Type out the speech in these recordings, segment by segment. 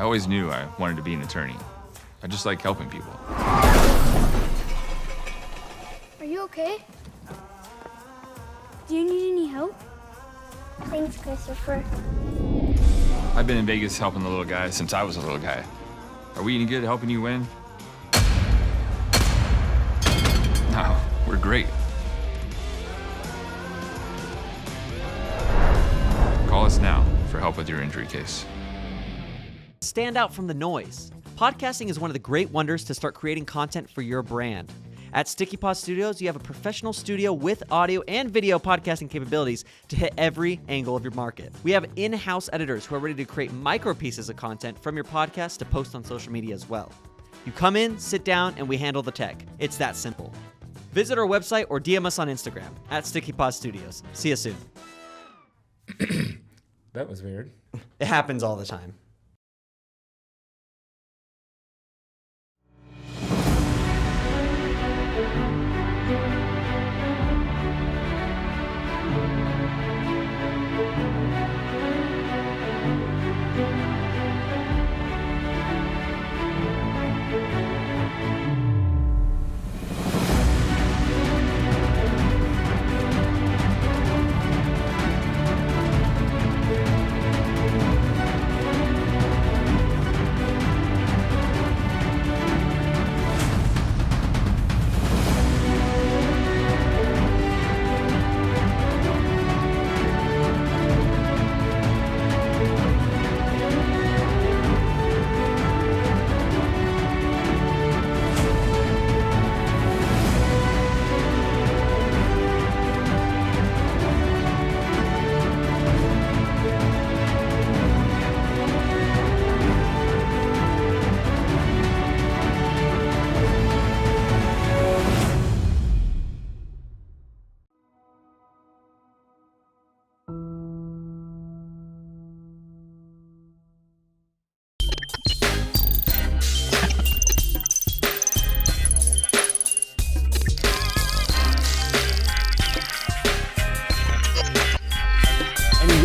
I always knew I wanted to be an attorney. I just like helping people. Are you okay? Do you need any help? Thanks, Christopher. I've been in Vegas helping the little guy since I was a little guy. Are we any good at helping you win? No, we're great. Call us now for help with your injury case. Stand out from the noise. Podcasting is one of the great wonders to start creating content for your brand. At Sticky Pod Studios, you have a professional studio with audio and video podcasting capabilities to hit every angle of your market. We have in-house editors who are ready to create micro pieces of content from your podcast to post on social media as well. You come in, sit down, and we handle the tech. It's that simple. Visit our website or DM us on Instagram at Sticky Pod Studios. See you soon. That was weird. It happens all the time.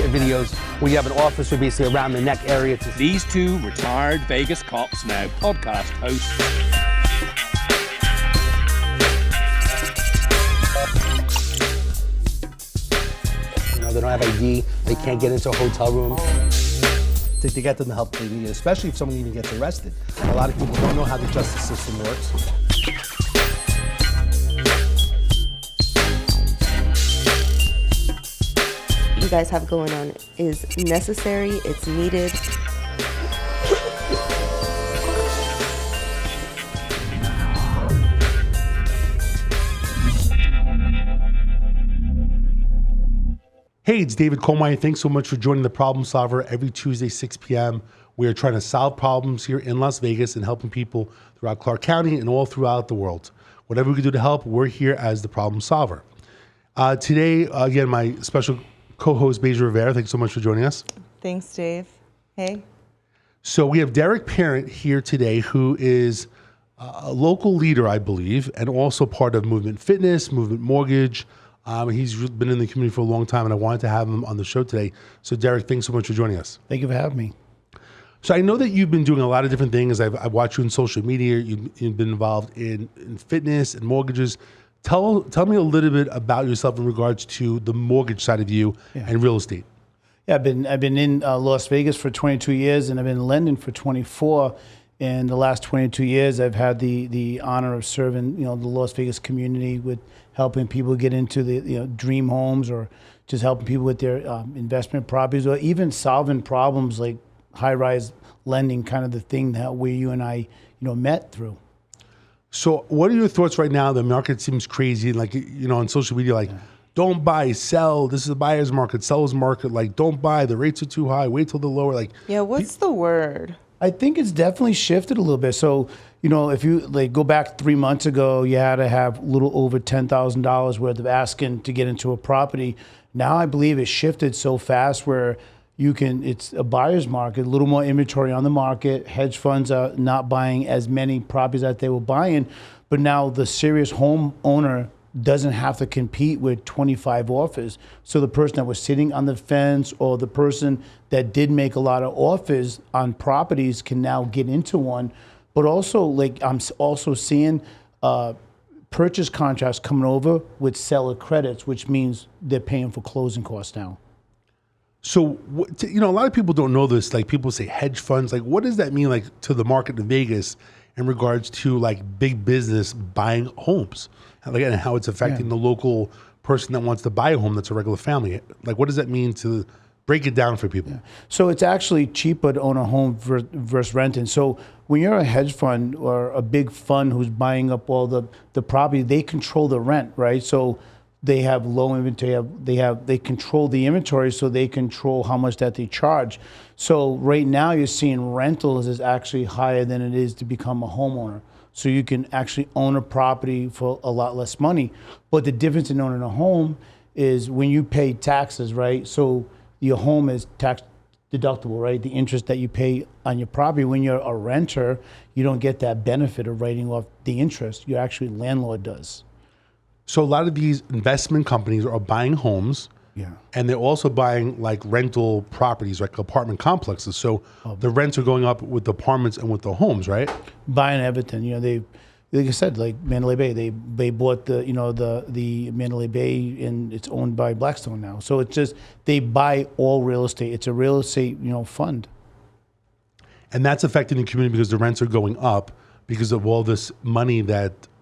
Videos where you have an officer basically around the neck area. These two retired Vegas cops now podcast hosts. You know, they don't have ID, they can't get into a hotel room. To get them the help they need, especially if someone even gets arrested. A lot of people don't know how the justice system works. You guys have going on is necessary, it's needed. Hey, it's David Colmeyer. Thanks so much for joining The Problem Solver every Tuesday, 6 p.m. We are trying to solve problems here in Las Vegas and helping people throughout Clark County and all throughout the world. Whatever we can do to help, we're here as The Problem Solver. Today, again, my special co-host, Beja Rivera. Thanks so much for joining us. Thanks, Dave. Hey. So we have Derek Parent here today, who is a local leader, I believe, and also part of Movement Fitness, Movement Mortgage. He's been in the community for a long time, and I wanted to have him on the show today. So Derek, thanks so much for joining us. Thank you for having me. So I know that you've been doing a lot of different things. I've watched you on social media. You've been involved in fitness and mortgages. Tell me a little bit about yourself in regards to the mortgage side of you and real estate. Yeah, I've been in Las Vegas for 22 years, and I've been in London for 24. In the last 22 years, I've had the honor of serving the Las Vegas community with helping people get into the dream homes, or just helping people with their investment properties, or even solving problems like high-rise lending, kind of the thing that where you and I met through. So what are your thoughts right now? The market seems crazy. Like, on social media, don't buy, sell. This is a buyer's market, seller's market. Like, don't buy. The rates are too high. Wait till they're lower. Like, yeah, what's the word? I think it's definitely shifted a little bit. So, if you go back 3 months ago, you had to have a little over $10,000 worth of asking to get into a property. Now I believe it's shifted so fast where it's a buyer's market, a little more inventory on the market. Hedge funds are not buying as many properties that they were buying, but now the serious home owner doesn't have to compete with 25 offers. So the person that was sitting on the fence or the person that did make a lot of offers on properties can now get into one. But also, like, I'm also seeing purchase contracts coming over with seller credits, which means they're paying for closing costs now. So, a lot of people don't know this. Like, people say hedge funds. Like, what does that mean, like, to the market in Vegas in regards to, like, big business buying homes? Like, and how it's affecting the local person that wants to buy a home that's a regular family. Like, what does that mean to break it down for people? Yeah. So it's actually cheaper to own a home versus renting. So when you're a hedge fund or a big fund who's buying up all the property, they control the rent, right? So they have low inventory. They control the inventory, so they control how much that they charge. So right now you're seeing rentals is actually higher than it is to become a homeowner. So you can actually own a property for a lot less money. But the difference in owning a home is when you pay taxes, right? So your home is tax deductible, right? The interest that you pay on your property. When you're a renter, you don't get that benefit of writing off the interest. Your actually landlord does. So a lot of these investment companies are buying homes, and they're also buying like rental properties, like apartment complexes. So the rents are going up with the apartments and with the homes, right? Buying everything. They, like I said, like Mandalay Bay, they bought the Mandalay Bay, and it's owned by Blackstone now. So it's just they buy all real estate. It's a real estate fund. And that's affecting the community because the rents are going up because of all this money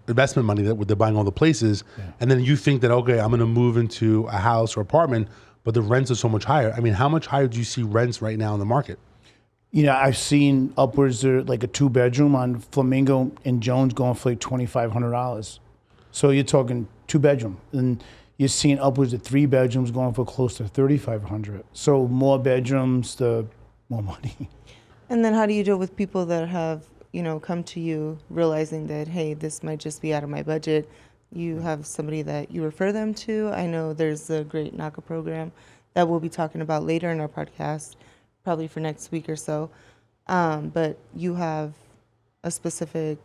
investment money that they're buying all the places. And then you think that, okay, I'm going to move into a house or apartment, but the rents are so much higher. I mean, how much higher do you see rents right now in the market? I've seen upwards of like a 2-bedroom on Flamingo and Jones going for like $2,500. So you're talking 2-bedroom, and you're seeing upwards of 3 bedrooms going for close to $3,500. So more bedrooms, the more money. And then how do you deal with people that have, come to you realizing that, hey, this might just be out of my budget? You have somebody that you refer them to. I know there's a great NACA program that we'll be talking about later in our podcast, probably for next week or so. But you have a specific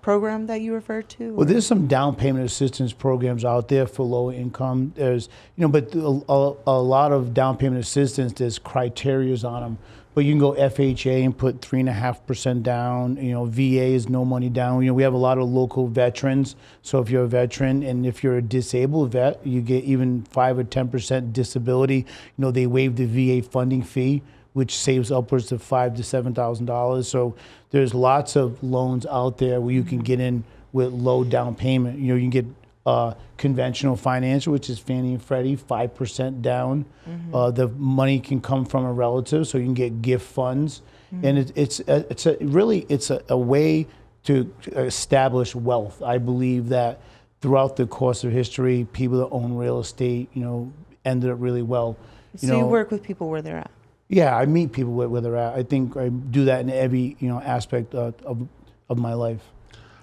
program that you refer to? Well, there's some down payment assistance programs out there for low income. There's, but a lot of down payment assistance, there's criterias on them. But you can go FHA and put 3.5% down. VA is no money down. We have a lot of local veterans. So if you're a veteran and if you're a disabled vet, you get even 5 or 10% disability. They waive the VA funding fee, which saves upwards of $5,000 to $7,000. So there's lots of loans out there where you can get in with low down payment. You can get conventional financial, which is Fannie and Freddie, 5% down. The money can come from a relative, so you can get gift funds, and it's a way to establish wealth. I believe that throughout the course of history, people that own real estate, ended up really well. So you work with people where thhere at? Yeah, I meet people where they're at. I think I do that in every aspect of my life.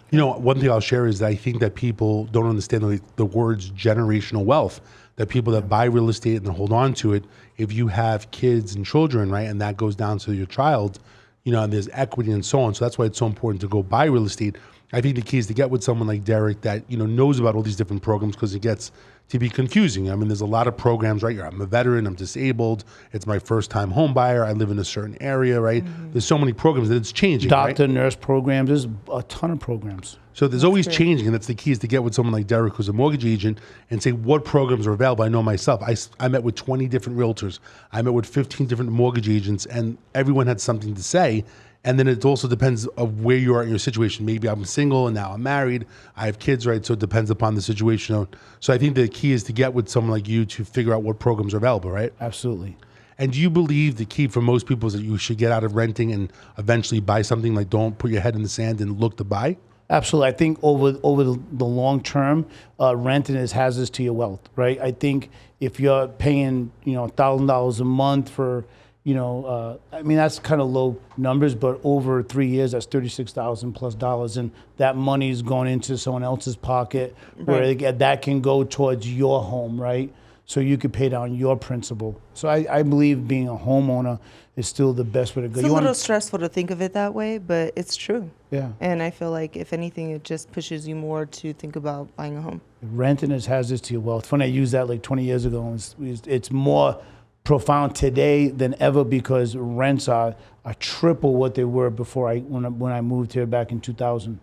One thing I'll share is that I think that people don't understand the words generational wealth, that people that buy real estate and hold on to it, if you have kids and children, right, and that goes down to your child, and there's equity and so on. So that's why it's so important to go buy real estate. I think the key is to get with someone like Derek that, knows about all these different programs, because it gets to be confusing. I mean, there's a lot of programs, right? I'm a veteran, I'm disabled, it's my first time home buyer, I live in a certain area, right? There's so many programs that it's changing. Doctor, right? Nurse programs, there's a ton of programs. So there's always changing, and that's the key, is to get with someone like Derek, who's a mortgage agent, and say what programs are available. I know myself, I met with 20 different realtors, I met with 15 different mortgage agents, and everyone had something to say. And then it also depends of where you are in your situation. Maybe I'm single and now I'm married. I have kids, right? So it depends upon the situation. So I think the key is to get with someone like you to figure out what programs are available, right? Absolutely. And do you believe the key for most people is that you should get out of renting and eventually buy something? Like, don't put your head in the sand and look to buy? Absolutely. I think over the long term, renting is hazardous to your wealth, right? I think if you're paying, $1,000 a month for, I mean, that's kind of low numbers, but over 3 years, that's $36,000 plus dollars, and that money is going into someone else's pocket, where that can go towards your home, right? so you could pay down your principal. So I believe being a homeowner is still the best way to go. It's a little stressful to think of it that way, but it's true. Yeah. And I feel like if anything, it just pushes you more to think about buying a home. Renting is hazardous to your wealth. When I used that like 20 years ago, it's more profound today than ever because rents are triple what they were before when I moved here back in 2000.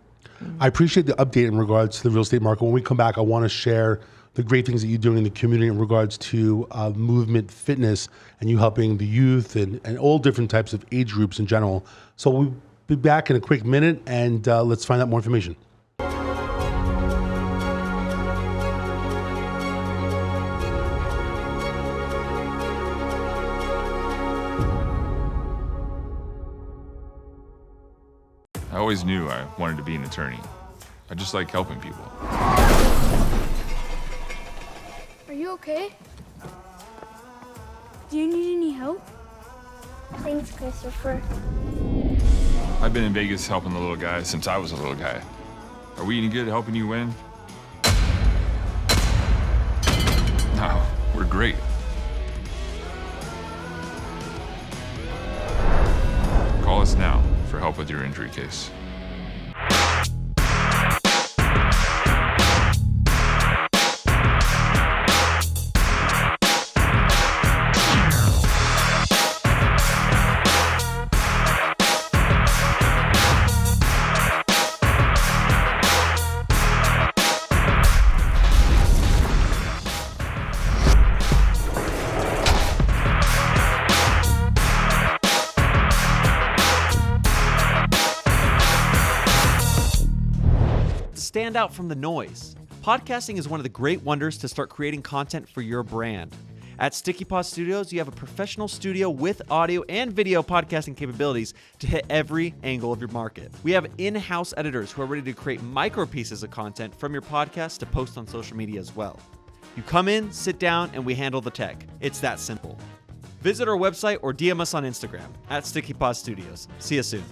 I appreciate the update in regards to the real estate market. When we come back, I want to share the great things that you're doing in the community in regards to movement fitness and you helping the youth and all different types of age groups in general. So we'll be back in a quick minute and let's find out more information. I always knew I wanted to be an attorney. I just like helping people. Are you okay? Do you need any help? Thanks, Christopher. I've been in Vegas helping the little guy since I was a little guy. Are we any good at helping you win? No, we're great. Call us now for help with your injury case. Stand out from the noise. Podcasting is one of the great wonders to start creating content for your brand. At Sticky Pod Studios, you have a professional studio with audio and video podcasting capabilities to hit every angle of your market. We have in-house editors who are ready to create micro pieces of content from your podcast to post on social media as well. You come in, sit down, and we handle the tech. It's that simple. Visit our website or DM us on Instagram at Sticky Pod Studios. See you soon.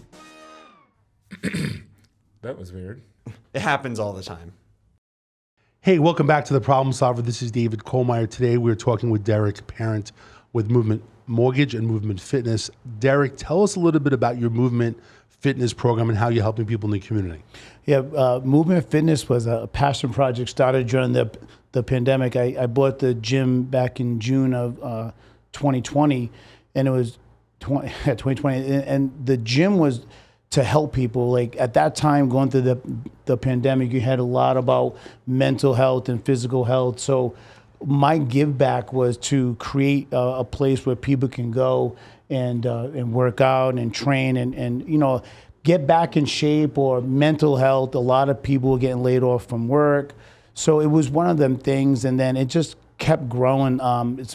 That was weird. It happens all the time. Hey, welcome back to The Problem Solver. This is David Kohlmeyer. Today we're talking with Derek Parent with Movement Mortgage and Movement Fitness. Derek, tell us a little bit about your Movement Fitness program and how you're helping people in the community. Yeah, Movement Fitness was a passion project started during the pandemic. I bought the gym back in June of 2020, and it was 2020, and the gym was to help people. Like at that time, going through the pandemic, you had a lot about mental health and physical health. So my give back was to create a place where people can go and work out and train and you know, get back in shape, or mental health. A lot of people were getting laid off from work. So it was one of them things, and then it just kept growing.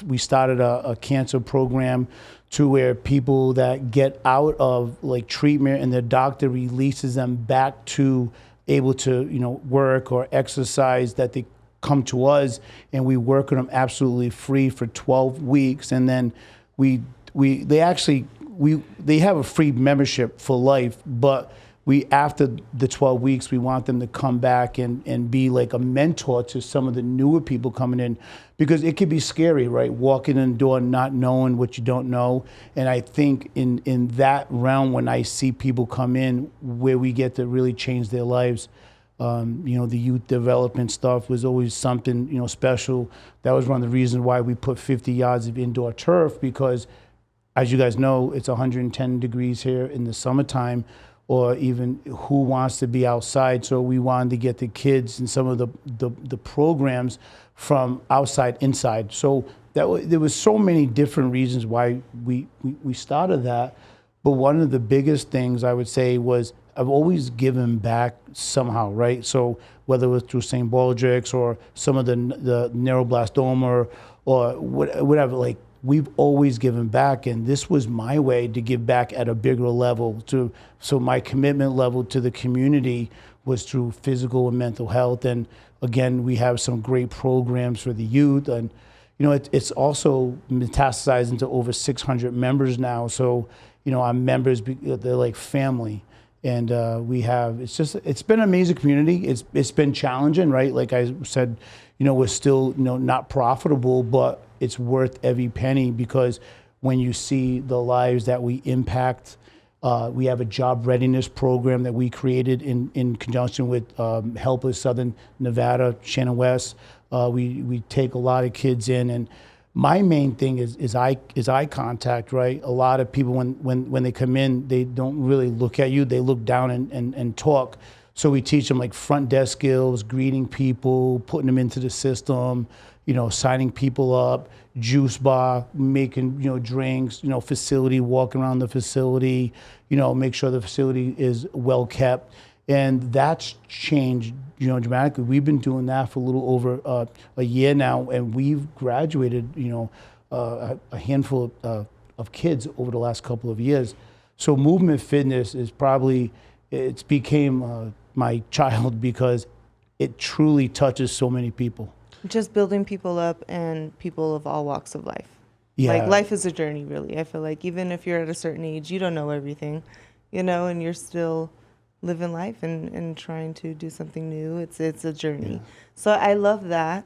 We started a cancer program to where people that get out of like treatment and the doctor releases them back to able to, you know, work or exercise, that they come to us and we work with them absolutely free for 12 weeks. And then they have a free membership for life, but after the 12 weeks, we want them to come back and be like a mentor to some of the newer people coming in, because it could be scary, right? Walking in the door, not knowing what you don't know. And I think in that realm, when I see people come in where we get to really change their lives, you know, the youth development stuff was always something, you know, special. That was one of the reasons why we put 50 yards of indoor turf, because as you guys know, it's 110 degrees here in the summertime, or even who wants to be outside. So we wanted to get the kids and some of the programs from outside inside. So there was so many different reasons why we started that. But one of the biggest things I would say was I've always given back somehow, right? So whether it was through St. Baldrick's or some of the neuroblastoma or whatever, like, we've always given back, and this was my way to give back at a bigger level. So my commitment level to the community was through physical and mental health. And again, we have some great programs for the youth, and you know, it's also metastasized into over 600 members now. So you know, our members, they're like family. And it's been an amazing community. It's been challenging, right? Like I said, we're still, not profitable, but it's worth every penny, because when you see the lives that we impact, we have a job readiness program that we created in conjunction with Helpless Southern Nevada, Shannon West. We take a lot of kids in, and my main thing is eye contact, right? A lot of people, when they come in, they don't really look at you. They look down and talk. So we teach them like front desk skills, greeting people, putting them into the system, signing people up, juice bar, making, drinks, facility, walking around the facility, make sure the facility is well kept. And that's changed, dramatically. We've been doing that for a little over a year now, and we've graduated, a handful of kids over the last couple of years. So movement fitness is it's became my child, because it truly touches so many people. Just building people up, and people of all walks of life. Yeah. Like, life is a journey, really. I feel like even if you're at a certain age, you don't know everything, and you're still living life and trying to do something new. It's a journey. Yeah. So I love that.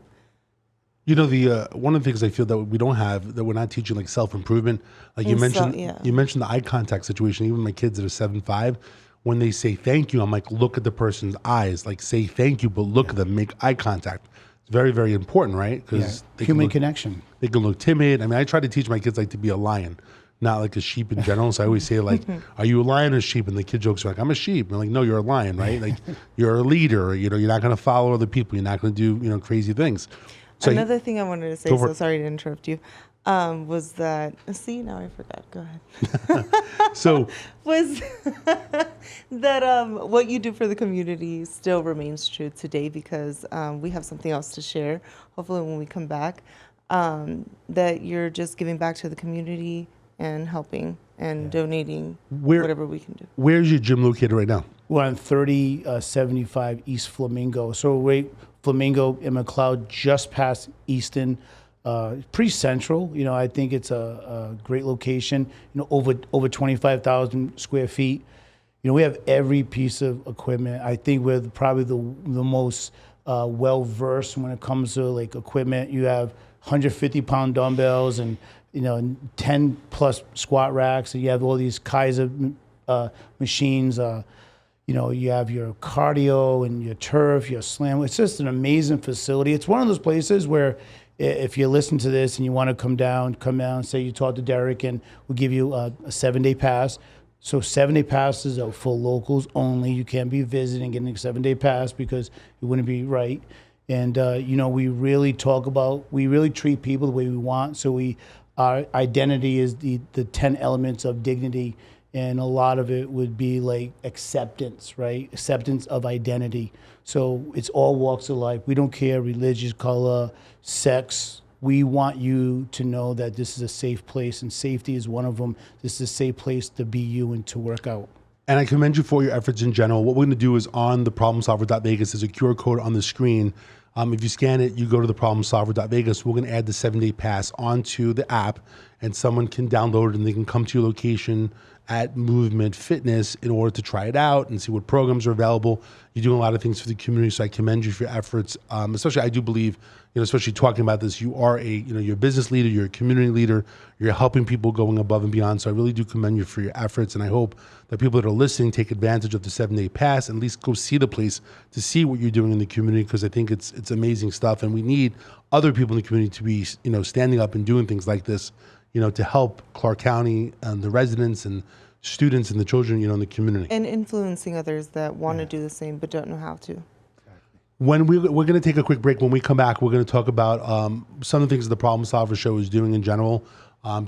The one of the things I feel that we don't have, that we're not teaching, like self-improvement. Like you mentioned, you mentioned the eye contact situation. Even my kids that are 7'5", when they say thank you, I'm like, look at the person's eyes. Like, say thank you, but look at them, make eye contact. It's very, very important, right? Because human connection. They can look timid. I mean, I try to teach my kids like to be a lion, not like a sheep in general. So I always say, like, are you a lion or a sheep? And the kid jokes are like, I'm a sheep. And I'm like, no, you're a lion, right? Like, you're a leader. You're not going to follow other people. You're not going to do, crazy things. So another thing I wanted to say, so sorry to interrupt you, was that, now I forgot. Go ahead. So was that what you do for the community still remains true today, because we have something else to share, hopefully when we come back, that you're just giving back to the community and helping and donating whatever we can do. Where's your gym located right now? We're on 3075 East Flamingo. So Flamingo in McLeod, just past Easton. Pretty central. I think it's a great location. Over 25,000 square feet. We have every piece of equipment. I think we're probably the most well versed when it comes to like equipment. You have 150-pound dumbbells and 10 plus squat racks, and you have all these Kaiser machines. You have your cardio and your turf, your slam. It's just an amazing facility. It's one of those places where, if you listen to this and you want to come down, say you talk to Derek, and we'll give you a 7-day pass. So 7-day passes are for locals only. You can't be visiting, getting a 7-day pass, because it wouldn't be right. And, we really treat people the way we want. So our identity is the 10 elements of dignity. And a lot of it would be like acceptance, right? Acceptance of identity. So it's all walks of life. We don't care religious, color, sex. We want you to know that this is a safe place, and safety is one of them. This is a safe place to be you and to work out. And I commend you for your efforts in general. What we're going to do is, on the problemsolver.vegas, there's a QR code on the screen. If you scan it, you go to the problemsolver.vegas. We're going to add the 7-day pass onto the app, and someone can download it, and they can come to your location at Movement Fitness in order to try it out and see what programs are available. You're doing a lot of things for the community, so I commend you for your efforts. Especially, I do believe, especially talking about this, you are you're a business leader, you're a community leader, you're helping people, going above and beyond. So I really do commend you for your efforts, and I hope that people that are listening take advantage of the 7-day pass, and at least go see the place to see what you're doing in the community, because I think it's amazing stuff, and we need other people in the community to be, standing up and doing things like this, to help Clark County and the residents and students and the children, in the community. And influencing others that want to do the same but don't know how to. When we're going to take a quick break. When we come back, we're going to talk about some of the things the Problem Solver Show is doing in general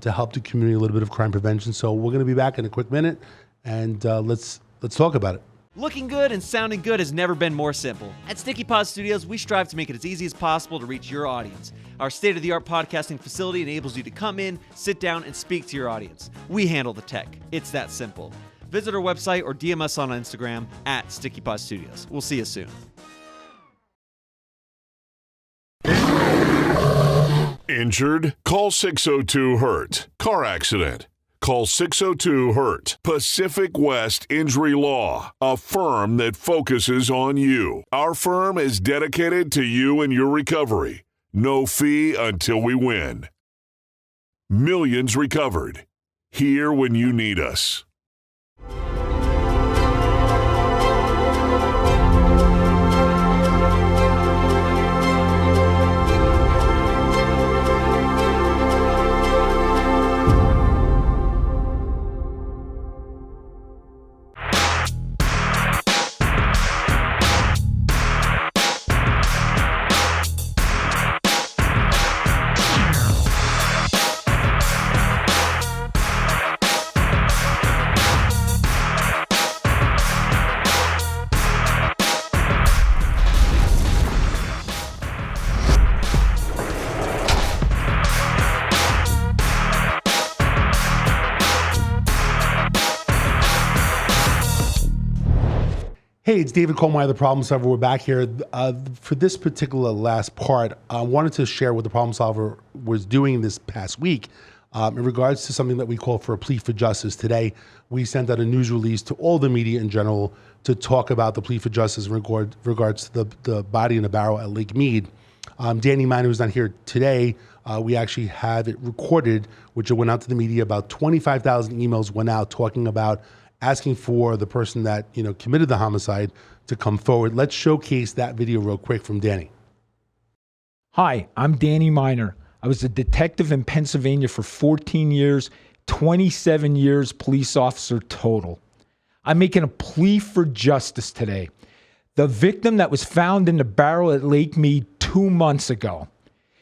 to help the community, a little bit of crime prevention. So we're going to be back in a quick minute, and let's talk about it. Looking good and sounding good has never been more simple. At Sticky Pod Studios, we strive to make it as easy as possible to reach your audience. Our state-of-the-art podcasting facility enables you to come in, sit down, and speak to your audience. We handle the tech. It's that simple. Visit our website or DM us on Instagram at Sticky Pod Studios. We'll see you soon. Injured? Call 602-HURT. Car accident? Call 602-HURT. Pacific West Injury Law, a firm that focuses on you. Our firm is dedicated to you and your recovery. No fee until we win. Millions recovered. Here when you need us. Hey, it's David Colmeyer, the Problem Solver. We're back here. For this particular last part, I wanted to share what the Problem Solver was doing this past week in regards to something that we call for a plea for justice. Today, we sent out a news release to all the media in general to talk about the plea for justice in regards to the body in a barrel at Lake Mead. Danny Miner, who's not here today, we actually have it recorded, which it went out to the media. About 25,000 emails went out talking about asking for the person that, committed the homicide to come forward. Let's showcase that video real quick from Danny. Hi, I'm Danny Miner. I was a detective in Pennsylvania for 14 years, 27 years police officer total. I'm making a plea for justice today. The victim that was found in the barrel at Lake Mead 2 months ago,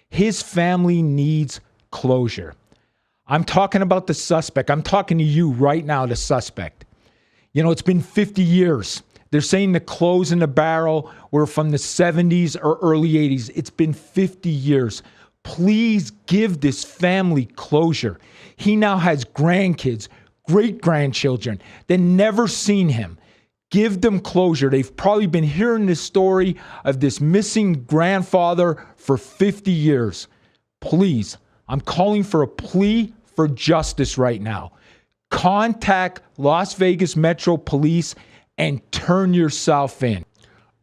his family needs closure. I'm talking about the suspect. I'm talking to you right now, the suspect. It's been 50 years. They're saying the clothes in the barrel were from the 70s or early 80s. It's been 50 years. Please give this family closure. He now has grandkids, great-grandchildren. They've never seen him. Give them closure. They've probably been hearing this story of this missing grandfather for 50 years. Please, I'm calling for a plea for justice right now. Contact Las Vegas Metro Police and turn yourself in.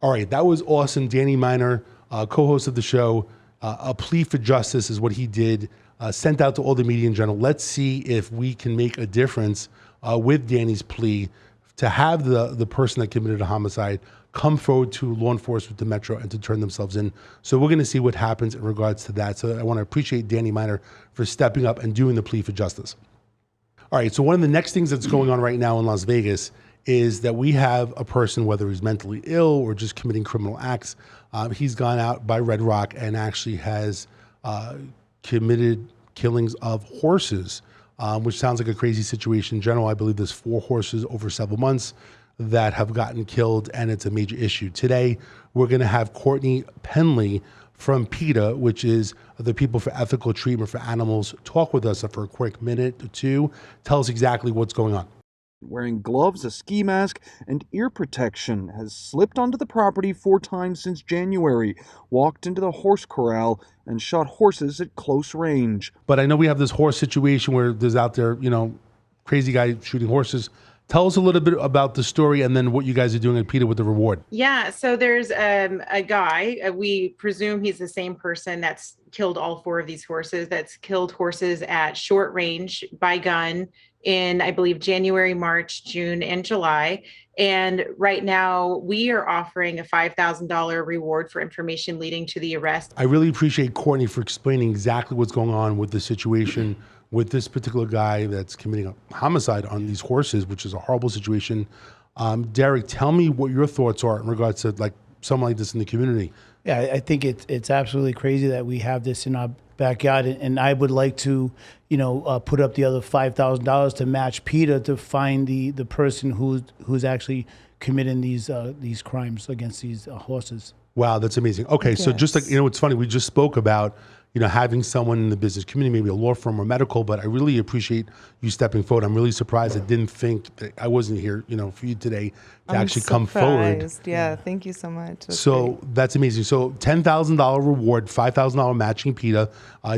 All right, that was awesome. Danny Miner, co-host of the show, a plea for justice is what he did, sent out to all the media in general. Let's see if we can make a difference with Danny's plea to have the person that committed a homicide come forward to law enforcement, to Metro, and to turn themselves in. So we're going to see what happens in regards to that. So I want to appreciate Danny Miner for stepping up and doing the plea for justice. All right, so one of the next things that's going on right now in Las Vegas is that we have a person, whether he's mentally ill or just committing criminal acts, he's gone out by Red Rock and actually has committed killings of horses, which sounds like a crazy situation in general. I believe there's 4 horses over several months that have gotten killed, and it's a major issue. Today, we're going to have Courtney Penley from PETA, which is the People for Ethical Treatment for Animals, talk with us for a quick minute or two. Tell us exactly what's going on. Wearing gloves, a ski mask, and ear protection, has slipped onto the property 4 times since January, walked into the horse corral, and shot horses at close range. But I know we have this horse situation where there's out there, crazy guy shooting horses. Tell us a little bit about the story and then what you guys are doing at PETA with the reward. Yeah, so there's a guy, we presume he's the same person that's killed all 4 of these horses, that's killed horses at short range by gun in, I believe, January, March, June, and July. And right now we are offering a $5,000 reward for information leading to the arrest. I really appreciate Courtney for explaining exactly what's going on with the situation with this particular guy that's committing a homicide on these horses, which is a horrible situation. Derek, tell me what your thoughts are in regards to someone like this in the community. Yeah, I think it's absolutely crazy that we have this in our backyard, and I would like to, put up the other $5,000 to match PETA to find the person who's actually committing these crimes against these horses. Wow, that's amazing. Okay, so just it's funny, we just spoke about, having someone in the business community, maybe a law firm or medical, but I really appreciate you stepping forward. I'm really surprised. I didn't think that I wasn't here, for you today to actually come forward. Yeah, thank you so much. That's amazing. So $10,000 reward, $5,000 matching PETA.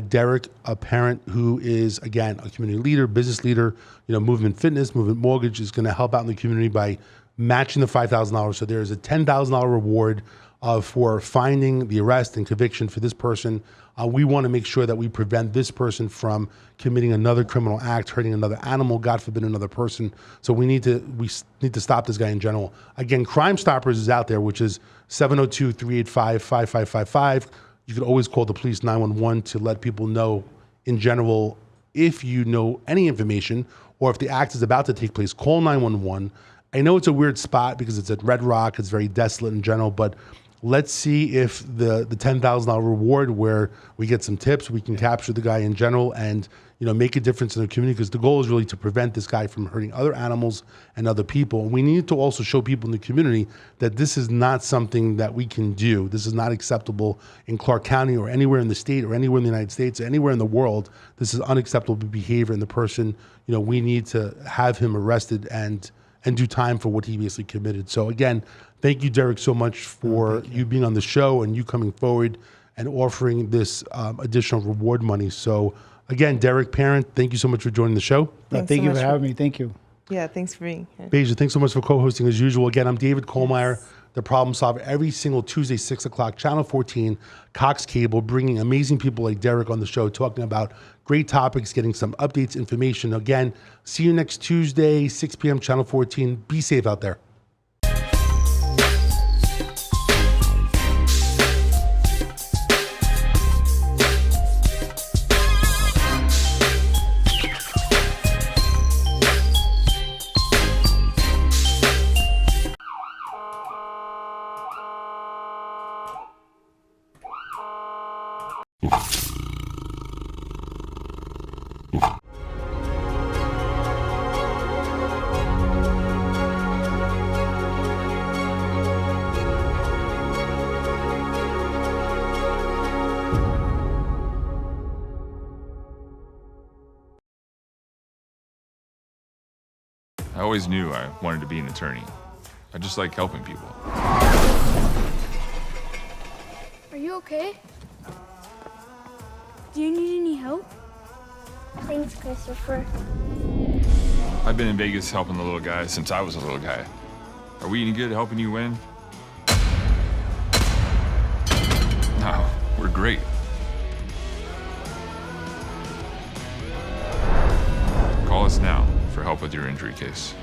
Derek Parent, who is, again, a community leader, business leader, Movement Fitness, Movement Mortgage, is going to help out in the community by matching the $5,000. So there's a $10,000 reward for finding the arrest and conviction for this person. We want to make sure that we prevent this person from committing another criminal act, hurting another animal, God forbid another person. So we need to stop this guy in general. Again, Crime Stoppers is out there, which is 702-385-5555. You can always call the police 911 to let people know in general if you know any information or if the act is about to take place. Call 911. I know it's a weird spot because it's at Red Rock. It's very desolate in general, but let's see if the $10,000 reward where we get some tips, we can capture the guy in general and, make a difference in the community, because the goal is really to prevent this guy from hurting other animals and other people. And we need to also show people in the community that this is not something that we can do. This is not acceptable in Clark County or anywhere in the state or anywhere in the United States, or anywhere in the world. This is unacceptable behavior. And the person, we need to have him arrested and do time for what he basically committed. So again, thank you, Derek, so much for you being on the show and you coming forward and offering this additional reward money. So again, Derek Parent, thank you so much for joining the show. Thank you for having me. Thank you. Yeah, thanks for being here. Beja, thanks so much for co-hosting as usual. Again, I'm David Kohlmeyer, the Problem Solver, every single Tuesday, 6 o'clock, Channel 14, Cox Cable, bringing amazing people like Derek on the show, talking about great topics, getting some updates, information. Again, see you next Tuesday, 6 p.m., Channel 14. Be safe out there. I always knew I wanted to be an attorney. I just like helping people. Are you okay? Do you need any help? Thanks, Christopher. I've been in Vegas helping the little guy since I was a little guy. Are we any good at helping you win? No, we're great. Call us now for help with your injury case.